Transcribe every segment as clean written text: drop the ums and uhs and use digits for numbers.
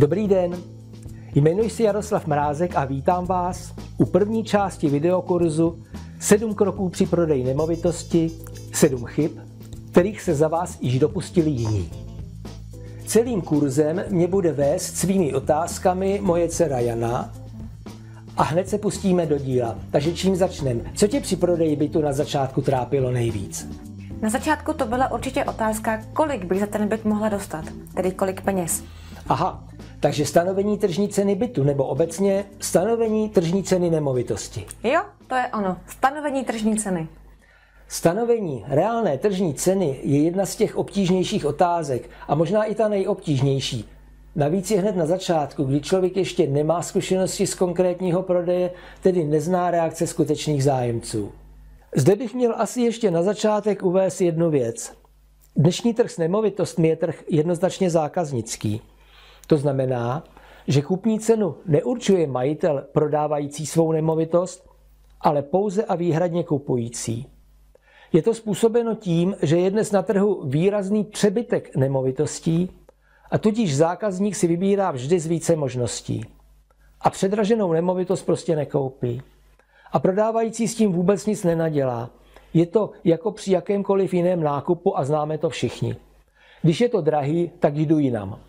Dobrý den, jmenuji se Jaroslav Mrázek a vítám vás u první části videokurzu 7 kroků při prodeji nemovitosti, 7 chyb, kterých se za vás již dopustili jiní. Celým kurzem mě bude vést svými otázkami moje dcera Jana a hned se pustíme do díla. Takže čím začneme? Co tě při prodeji bytu na začátku trápilo nejvíc? Na začátku to byla určitě otázka, kolik bych za ten byt mohla dostat, tedy kolik peněz. Aha, takže stanovení tržní ceny bytu, nebo obecně stanovení tržní ceny nemovitosti. Jo, to je ono, stanovení tržní ceny. Stanovení reálné tržní ceny je jedna z těch obtížnějších otázek a možná i ta nejobtížnější. Navíc je hned na začátku, kdy člověk ještě nemá zkušenosti z konkrétního prodeje, tedy nezná reakce skutečných zájemců. Zde bych měl asi ještě na začátek uvést jednu věc. Dnešní trh s nemovitostmi je trh jednoznačně zákaznický. To znamená, že kupní cenu neurčuje majitel prodávající svou nemovitost, ale pouze a výhradně kupující. Je to způsobeno tím, že je dnes na trhu výrazný přebytek nemovitostí a tudíž zákazník si vybírá vždy z více možností. A předraženou nemovitost prostě nekoupí. A prodávající s tím vůbec nic nenadělá. Je to jako při jakémkoliv jiném nákupu a známe to všichni. Když je to drahý, tak jdu jinam.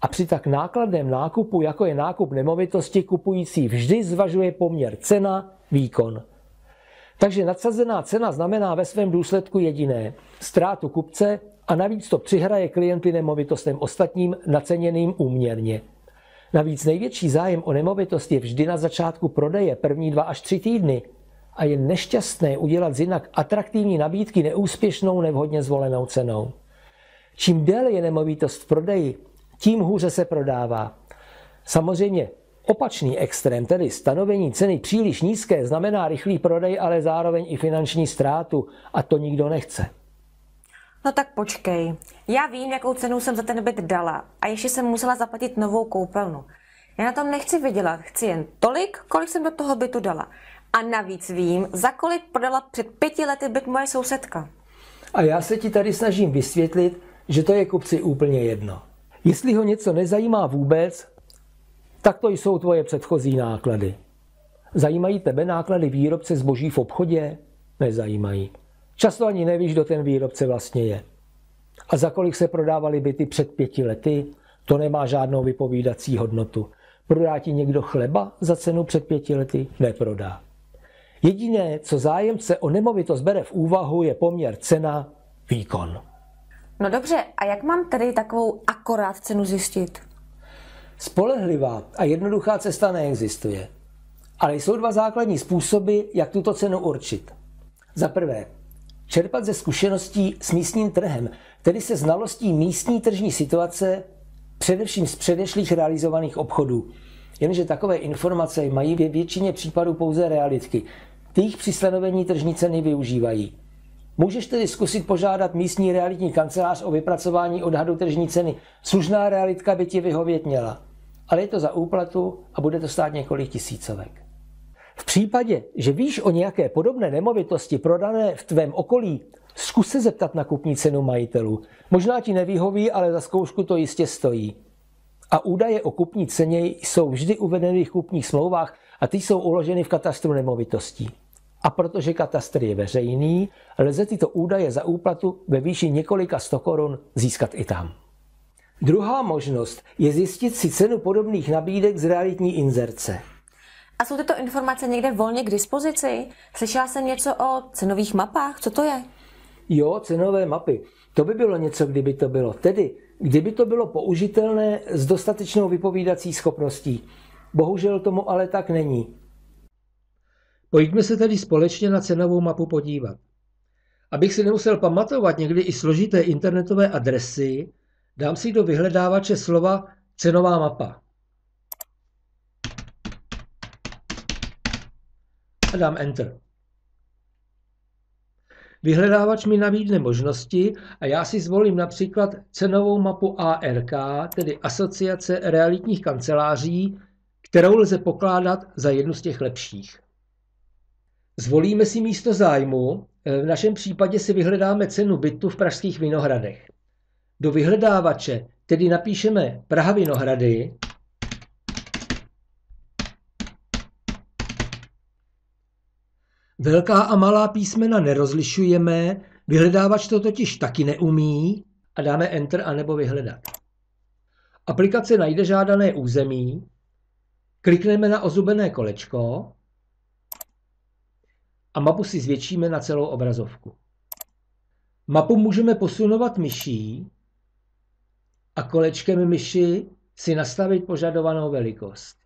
A při tak nákladném nákupu, jako je nákup nemovitosti, kupující vždy zvažuje poměr cena-výkon. Takže nadsazená cena znamená ve svém důsledku jediné – ztrátu kupce a navíc to přihraje klienty nemovitostem ostatním naceněným úměrně. Navíc největší zájem o nemovitost je vždy na začátku prodeje první 2 až 3 týdny a je nešťastné udělat z jinak atraktivní nabídky neúspěšnou nevhodně zvolenou cenou. Čím déle je nemovitost v prodeji, tím hůře se prodává. Samozřejmě opačný extrém, tedy stanovení ceny příliš nízké, znamená rychlý prodej, ale zároveň i finanční ztrátu a to nikdo nechce. No tak počkej, já vím, jakou cenu jsem za ten byt dala a ještě jsem musela zaplatit novou koupelnu. Já na tom nechci vydělat, chci jen tolik, kolik jsem do toho bytu dala. A navíc vím, za kolik prodala před 5 lety byt moje sousedka. A já se ti tady snažím vysvětlit, že to je kupci úplně jedno. Jestli ho něco nezajímá vůbec, tak to jsou tvoje předchozí náklady. Zajímají tebe náklady výrobce zboží v obchodě? Nezajímají. Často ani nevíš, kdo ten výrobce vlastně je. A za kolik se prodávaly byty před 5 lety? To nemá žádnou vypovídací hodnotu. Prodá ti někdo chleba za cenu před 5 lety? Neprodá. Jediné, co zájemce o nemovitost bere v úvahu, je poměr cena-výkon. No dobře, a jak mám tedy takovou akorát cenu zjistit? Spolehlivá a jednoduchá cesta neexistuje. Ale jsou 2 základní způsoby, jak tuto cenu určit. Za prvé, čerpat ze zkušeností s místním trhem, tedy se znalostí místní tržní situace, především z předešlých realizovaných obchodů. Jenže takové informace mají ve většině případů pouze realitky. Ty jich při stanovení tržní ceny využívají. Můžeš tedy zkusit požádat místní realitní kancelář o vypracování odhadu tržní ceny. Slušná realitka by ti vyhovět měla. Ale je to za úplatu a bude to stát několik tisícovek. V případě, že víš o nějaké podobné nemovitosti prodané v tvém okolí, zkus se zeptat na kupní cenu majitelů. Možná ti nevyhoví, ale za zkoušku to jistě stojí. A údaje o kupní ceně jsou vždy uvedeny v kupních smlouvách a ty jsou uloženy v katastru nemovitostí. A protože katastr je veřejný, lze tyto údaje za úplatu ve výši několika 100 korun získat i tam. Druhá možnost je zjistit si cenu podobných nabídek z realitní inzerce. A jsou tyto informace někde volně k dispozici? Slyšela jsem něco o cenových mapách, co to je? Jo, cenové mapy. To by bylo něco, kdyby to bylo. Tedy, kdyby to bylo použitelné s dostatečnou vypovídací schopností. Bohužel tomu ale tak není. Pojďme se tedy společně na cenovou mapu podívat. Abych si nemusel pamatovat někdy i složité internetové adresy, dám si do vyhledávače slova cenová mapa. A dám Enter. Vyhledávač mi nabídne možnosti a já si zvolím například cenovou mapu ARK, tedy Asociace realitních kanceláří, kterou lze pokládat za jednu z těch lepších. Zvolíme si místo zájmu, v našem případě si vyhledáme cenu bytu v pražských Vinohradech. Do vyhledávače tedy napíšeme Praha Vinohrady, velká a malá písmena nerozlišujeme, vyhledávač to totiž taky neumí a dáme Enter anebo vyhledat. Aplikace najde žádané území, klikneme na ozubené kolečko a mapu si zvětšíme na celou obrazovku. Mapu můžeme posunovat myší a kolečkem myši si nastavit požadovanou velikost.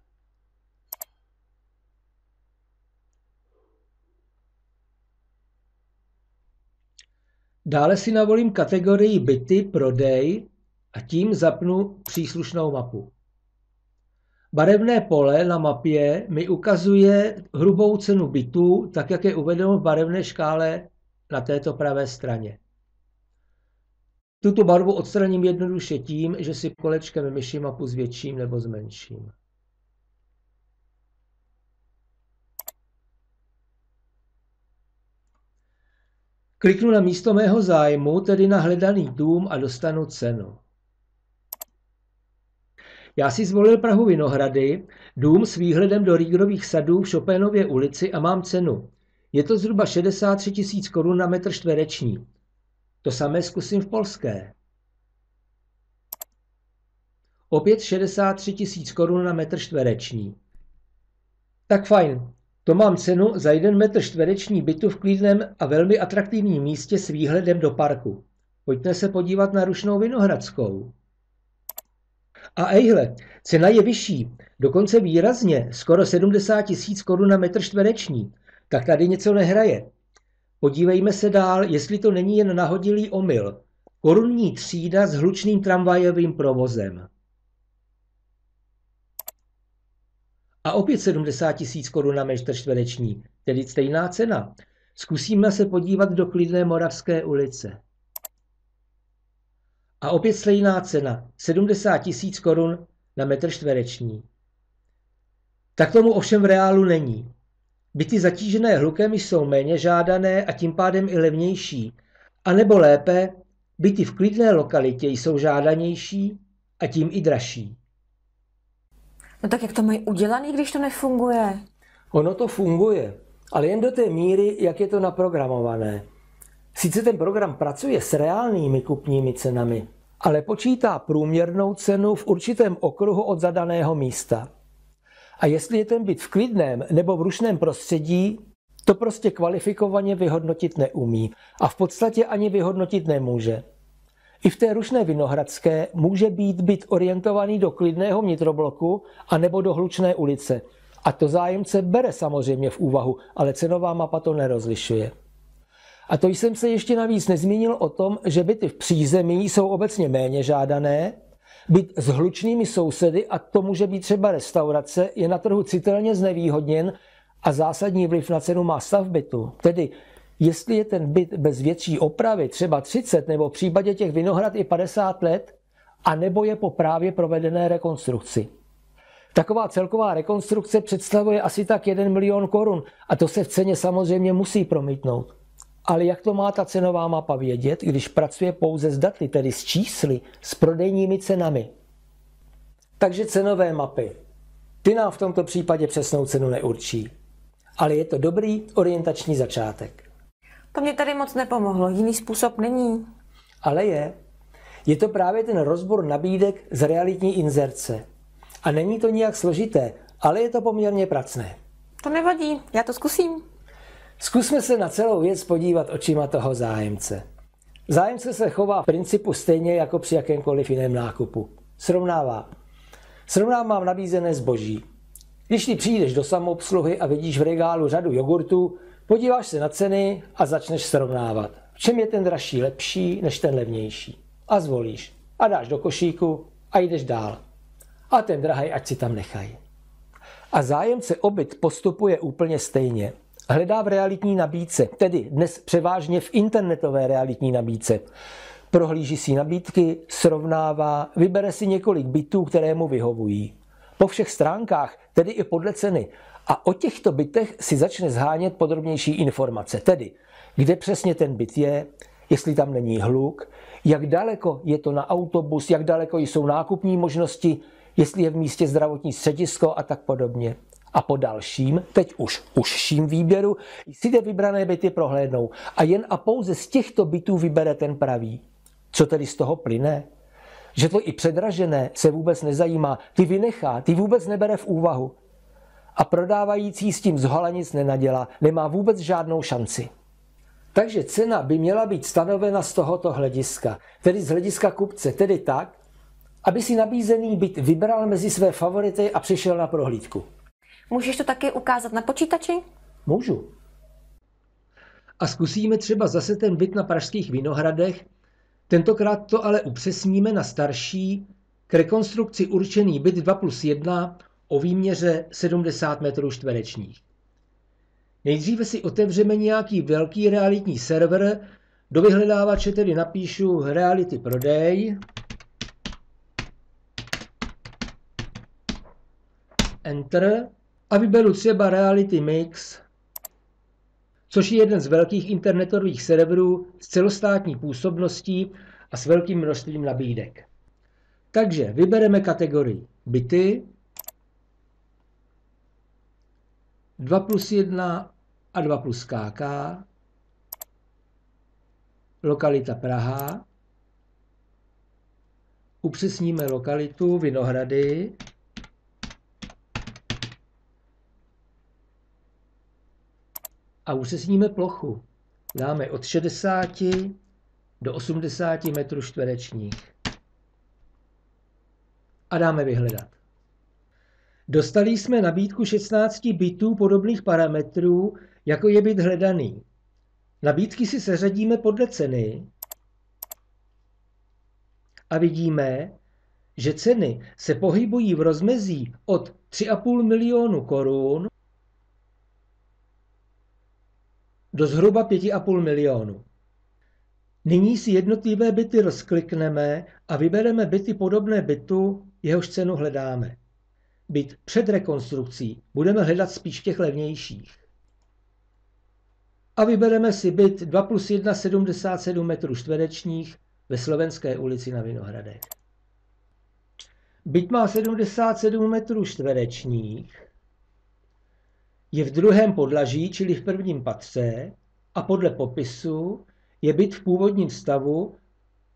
Dále si navolím kategorii byty, prodej a tím zapnu příslušnou mapu. Barevné pole na mapě mi ukazuje hrubou cenu bytů, tak jak je uvedeno v barevné škále na této pravé straně. Tuto barvu odstraním jednoduše tím, že si kolečkem myši mapu zvětším nebo zmenším. Kliknu na místo mého zájmu, tedy na hledaný dům a dostanu cenu. Já si zvolil Prahu Vinohrady, dům s výhledem do Rýgrových sadů v Chopénově ulici a mám cenu. Je to zhruba 63 000 korun na metr čtvereční. To samé zkusím v polské. Opět 63 000 korun na metr čtvereční. Tak fajn, to mám cenu za 1 metr čtvereční bytu v klidném a velmi atraktivním místě s výhledem do parku. Pojďme se podívat na Rušnou Vinohradskou. A ejhle, cena je vyšší, dokonce výrazně, skoro 70 000 korun na metr čtvereční. Tak tady něco nehraje. Podívejme se dál, jestli to není jen nahodilý omyl. Korunní třída s hlučným tramvajovým provozem. A opět 70 000 korun na metr čtvereční, tedy stejná cena. Zkusíme se podívat do klidné Moravské ulice. A opět stejná cena, 70 000 korun na metr čtvereční. Tak tomu ovšem v reálu není. Byty zatížené hlukem jsou méně žádané a tím pádem i levnější. A nebo lépe, byty v klidné lokalitě jsou žádanější a tím i dražší. No tak jak to mají udělaný, když to nefunguje? Ono to funguje, ale jen do té míry, jak je to naprogramované. Sice ten program pracuje s reálnými kupními cenami, ale počítá průměrnou cenu v určitém okruhu od zadaného místa. A jestli je ten byt v klidném nebo v rušném prostředí, to prostě kvalifikovaně vyhodnotit neumí a v podstatě ani vyhodnotit nemůže. I v té Rušné Vinohradské může být byt orientovaný do klidného vnitrobloku anebo do hlučné ulice. A to zájemce bere samozřejmě v úvahu, ale cenová mapa to nerozlišuje. A to jsem se ještě navíc nezmínil o tom, že byty v přízemí jsou obecně méně žádané, byt s hlučnými sousedy, a to může být třeba restaurace, je na trhu citelně znevýhodněn a zásadní vliv na cenu má stav bytu. Tedy jestli je ten byt bez větší opravy, třeba 30 nebo v případě těch Vinohrad i 50 let, anebo je po právě provedené rekonstrukci. Taková celková rekonstrukce představuje asi tak 1 milion korun a to se v ceně samozřejmě musí promítnout. Ale jak to má ta cenová mapa vědět, když pracuje pouze s daty, tedy s čísly, s prodejními cenami? Takže cenové mapy. Ty nám v tomto případě přesnou cenu neurčí. Ale je to dobrý orientační začátek. To mě tady moc nepomohlo, jiný způsob není. Ale je. Je to právě ten rozbor nabídek z realitní inzerce. A není to nijak složité, ale je to poměrně pracné. To nevadí, já to zkusím. Zkusme se na celou věc podívat očima toho zájemce. Zájemce se chová v principu stejně jako při jakémkoliv jiném nákupu. Srovnává. Srovnávám nabízené zboží. Když ty přijdeš do samoobsluhy a vidíš v regálu řadu jogurtů, podíváš se na ceny a začneš srovnávat. V čem je ten dražší lepší než ten levnější. A zvolíš. A dáš do košíku a jdeš dál. A ten drahej ať si tam nechají. A zájemce o byt postupuje úplně stejně. Hledá v realitní nabídce, tedy dnes převážně v internetové realitní nabídce. Prohlíží si nabídky, srovnává, vybere si několik bytů, které mu vyhovují. Po všech stránkách, tedy i podle ceny. A o těchto bytech si začne shánět podrobnější informace, tedy kde přesně ten byt je, jestli tam není hluk, jak daleko je to na autobus, jak daleko jsou nákupní možnosti, jestli je v místě zdravotní středisko a tak podobně. A po dalším, teď už užším výběru, si ty vybrané byty prohlédnou a jen a pouze z těchto bytů vybere ten pravý. Co tedy z toho plyne? Že to i předražené se vůbec nezajímá, ty vynechá, ty vůbec nebere v úvahu. A prodávající s tím zhola nic nenadělá, nemá vůbec žádnou šanci. Takže cena by měla být stanovena z tohoto hlediska, tedy z hlediska kupce, tedy tak, aby si nabízený byt vybral mezi své favority a přišel na prohlídku. Můžeš to taky ukázat na počítači? Můžu. A zkusíme třeba zase ten byt na pražských Vinohradech, tentokrát to ale upřesníme na starší, k rekonstrukci určený byt 2+1 o výměře 70 metrů čtverečních. Nejdříve si otevřeme nějaký velký realitní server, do vyhledávače tedy napíšu reality prodej, Enter a vyberu třeba Reality Mix, což je jeden z velkých internetových serverů s celostátní působností a s velkým množstvím nabídek. Takže vybereme kategorii byty, 2+1 a 2+KK, lokalita Praha, upřesníme lokalitu Vinohrady, a upřesníme plochu. Dáme od 60 do 80 metrů čtverečních. A dáme vyhledat. Dostali jsme nabídku 16 bytů podobných parametrů, jako je byt hledaný. Nabídky si seřadíme podle ceny a vidíme, že ceny se pohybují v rozmezí od 3,5 milionu korun do zhruba 5,5 milionu. Nyní si jednotlivé byty rozklikneme a vybereme byty podobné bytu, jehož cenu hledáme. Byt před rekonstrukcí budeme hledat spíš v těch levnějších. A vybereme si byt 2+1 77 metrů čtverečních ve Slovenské ulici na Vinohradech. Byt má 77 metrů čtverečních, je v druhém podlaží, čili v prvním patře, a podle popisu je byt v původním stavu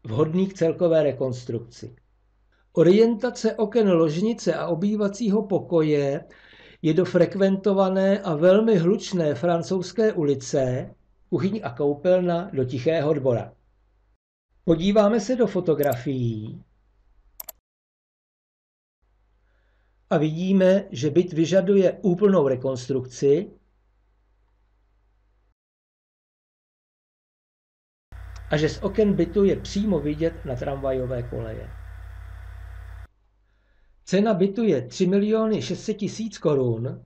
vhodný k celkové rekonstrukci. Orientace oken ložnice a obývacího pokoje je do frekventované a velmi hlučné Francouzské ulice, kuchyň a koupelna do Tichého Dvora. Podíváme se do fotografií a vidíme, že byt vyžaduje úplnou rekonstrukci a že z oken bytu je přímo vidět na tramvajové koleje. Cena bytu je 3 600 000 korun.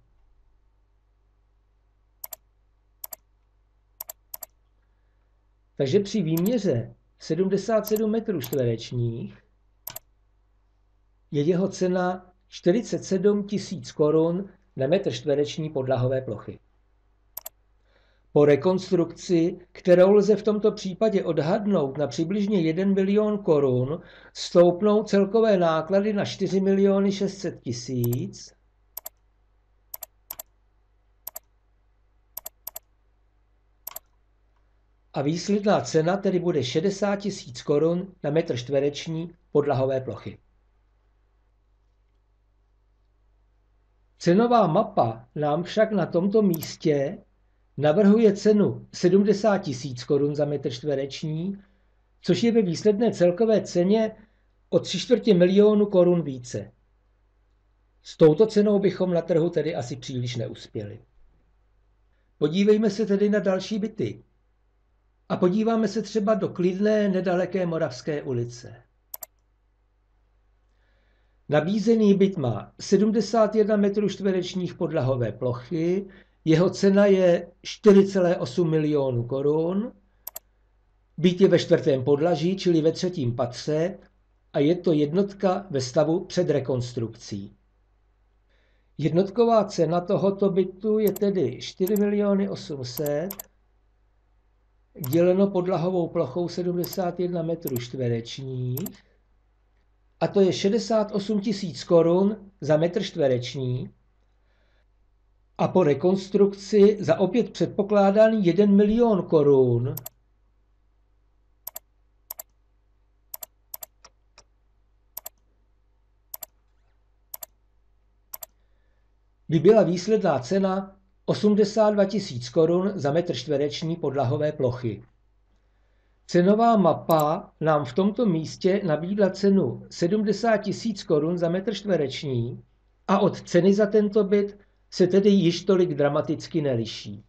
Takže při výměře 77 metrů čtverečních je jeho cena 47 000 korun na metr čtvereční podlahové plochy. Po rekonstrukci, kterou lze v tomto případě odhadnout na přibližně 1 milion korun, stoupnou celkové náklady na 4 600 000 a výsledná cena tedy bude 60 000 korun na metr čtvereční podlahové plochy. Cenová mapa nám však na tomto místě navrhuje cenu 70 000 korun za metr čtvereční, což je ve výsledné celkové ceně o 3/4 milionu korun více. S touto cenou bychom na trhu tedy asi příliš neuspěli. Podívejme se tedy na další byty. A podíváme se třeba do klidné, nedaleké Moravské ulice. Nabízený byt má 71 metrů čtverečních podlahové plochy, jeho cena je 4,8 milionů korun. Byt je ve 4. podlaží, čili ve 3. patře, a je to jednotka ve stavu před rekonstrukcí. Jednotková cena tohoto bytu je tedy 4 800 000 děleno podlahovou plochou 71 metrů čtverečních a to je 68 000 korun za metr čtvereční a po rekonstrukci za opět předpokládaný 1 milion korun by byla výsledná cena 82 000 korun za metr čtvereční podlahové plochy. Cenová mapa nám v tomto místě nabídla cenu 70 000 korun za metr čtvereční a od ceny za tento byt se tedy již tolik dramaticky neliší.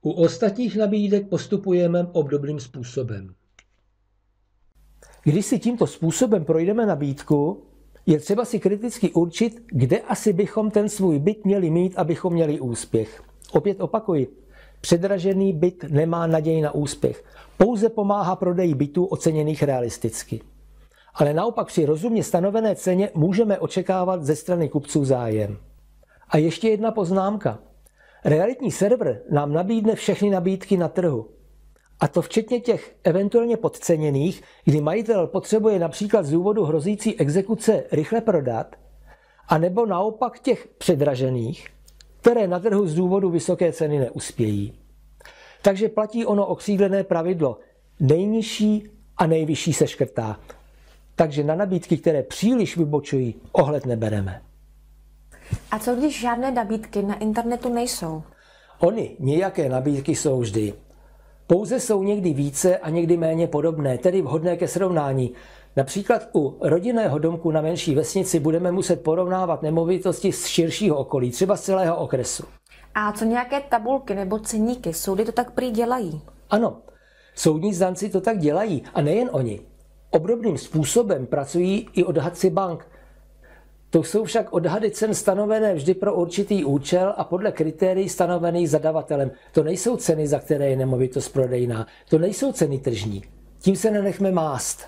U ostatních nabídek postupujeme obdobným způsobem. Když si tímto způsobem projdeme nabídku, je třeba si kriticky určit, kde asi bychom ten svůj byt měli mít, abychom měli úspěch. Opět opakuji, předražený byt nemá naději na úspěch. Pouze pomáhá prodeji bytů oceněných realisticky. Ale naopak při rozumně stanovené ceně můžeme očekávat ze strany kupců zájem. A ještě jedna poznámka. Realitní server nám nabídne všechny nabídky na trhu. A to včetně těch eventuálně podceněných, kdy majitel potřebuje například z důvodu hrozící exekuce rychle prodat, anebo naopak těch předražených, které na trhu z důvodu vysoké ceny neuspějí. Takže platí ono okřídlené pravidlo. Nejnižší a nejvyšší se škrtá. Takže na nabídky, které příliš vybočují, ohled nebereme. A co když žádné nabídky na internetu nejsou? Ony nějaké nabídky jsou vždy. Pouze jsou někdy více a někdy méně podobné, tedy vhodné ke srovnání. Například u rodinného domku na menší vesnici budeme muset porovnávat nemovitosti z širšího okolí, třeba z celého okresu. A co nějaké tabulky nebo ceníky? Soudy to tak prý dělají. Ano, soudní znalci to tak dělají a nejen oni. Obdobným způsobem pracují i odhadci bank. To jsou však odhady cen stanovené vždy pro určitý účel a podle kritérií stanovených zadavatelem. To nejsou ceny, za které je nemovitost prodejná. To nejsou ceny tržní. Tím se nenechme mást.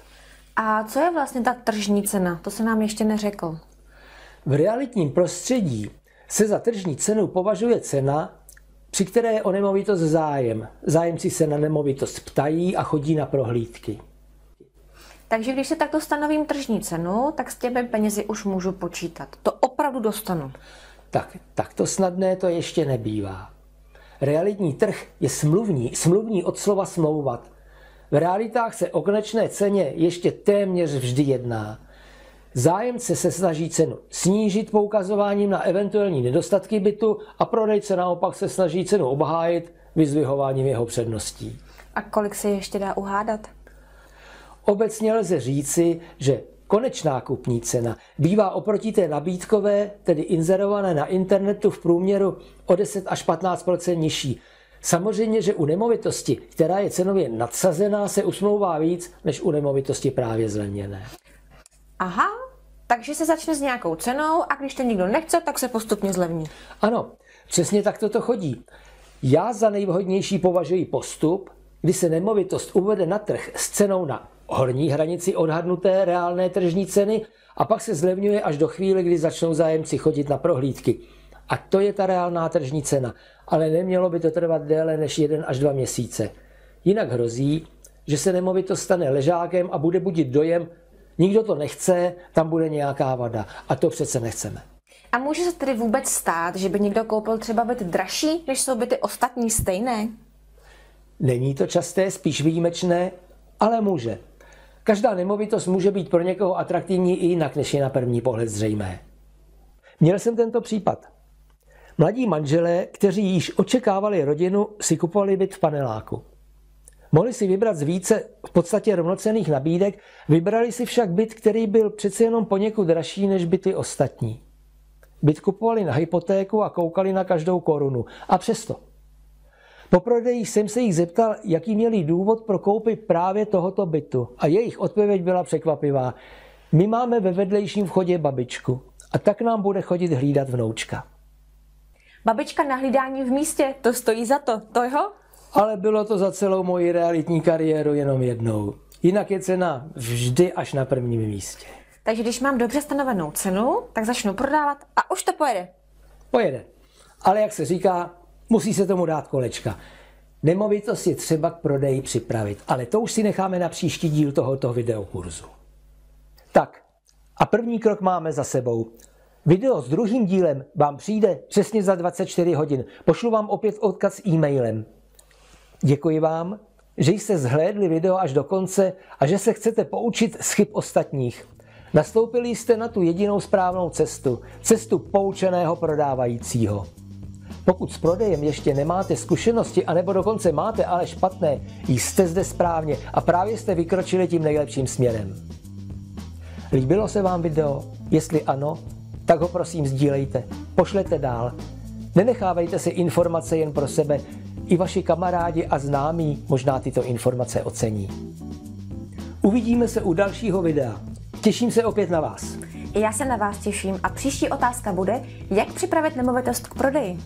A co je vlastně ta tržní cena? To se nám ještě neřekl. V realitním prostředí se za tržní cenu považuje cena, při které je o nemovitost zájem. Zájemci se na nemovitost ptají a chodí na prohlídky. Takže když se takto stanovím tržní cenu, tak s těmi penězi už můžu počítat. To opravdu dostanu. Tak to snadné to ještě nebývá. Realitní trh je smluvní od slova smlouvat. V realitách se o konečné ceně ještě téměř vždy jedná. Zájemce se snaží cenu snížit poukazováním na eventuální nedostatky bytu a prodejce naopak se snaží cenu obhájit vyzdvihováním jeho předností. A kolik se ještě dá uhádat? Obecně lze říci, že konečná kupní cena bývá oproti té nabídkové, tedy inzerované na internetu v průměru o 10 až 15% nižší. Samozřejmě, že u nemovitosti, která je cenově nadsazená, se usmlouvá víc než u nemovitosti právě zlevněné. Aha, takže se začne s nějakou cenou a když to nikdo nechce, tak se postupně zlevní. Ano, přesně tak to chodí. Já za nejvhodnější považuji postup, kdy se nemovitost uvede na trh s cenou na horní hranici odhadnuté reálné tržní ceny a pak se zlevňuje až do chvíle, kdy začnou zájemci chodit na prohlídky. A to je ta reálná tržní cena, ale nemělo by to trvat déle než 1 až 2 měsíce. Jinak hrozí, že se nemovitost stane ležákem a bude budit dojem, nikdo to nechce, tam bude nějaká vada. A to přece nechceme. A může se tedy vůbec stát, že by někdo koupil třeba byt dražší, než jsou byty ostatní stejné? Není to časté, spíš výjimečné, ale může. Každá nemovitost může být pro někoho atraktivní i jinak, než je na první pohled zřejmé. Měl jsem tento případ. Mladí manželé, kteří již očekávali rodinu, si kupovali byt v paneláku. Mohli si vybrat z více v podstatě rovnocenných nabídek, vybrali si však byt, který byl přece jenom poněkud dražší než byty ostatní. Byt kupovali na hypotéku a koukali na každou korunu. A přesto. Po prodeji jsem se jich zeptal, jaký měli důvod pro koupi právě tohoto bytu. A jejich odpověď byla překvapivá. My máme ve vedlejším vchodě babičku a tak nám bude chodit hlídat vnoučka. Babička na hlídání v místě, to stojí za to jo? Ale bylo to za celou moji realitní kariéru jenom jednou. Jinak je cena vždy až na prvním místě. Takže když mám dobře stanovenou cenu, tak začnu prodávat a už to pojede. Pojede. Ale jak se říká, musí se tomu dát kolečka. Nemovitost je třeba k prodeji připravit, ale to už si necháme na příští díl tohoto videokurzu. Tak, a první krok máme za sebou. Video s druhým dílem vám přijde přesně za 24 hodin. Pošlu vám opět odkaz s e-mailem. Děkuji vám, že jste zhlédli video až do konce a že se chcete poučit z chyb ostatních. Nastoupili jste na tu jedinou správnou cestu poučeného prodávajícího. Pokud s prodejem ještě nemáte zkušenosti, anebo dokonce máte, ale špatné, jste zde správně a právě jste vykročili tím nejlepším směrem. Líbilo se vám video? Jestli ano, tak ho prosím sdílejte, pošlete dál. Nenechávejte si informace jen pro sebe, i vaši kamarádi a známí možná tyto informace ocení. Uvidíme se u dalšího videa. Těším se opět na vás. Já se na vás těším a příští otázka bude, jak připravit nemovitost k prodeji.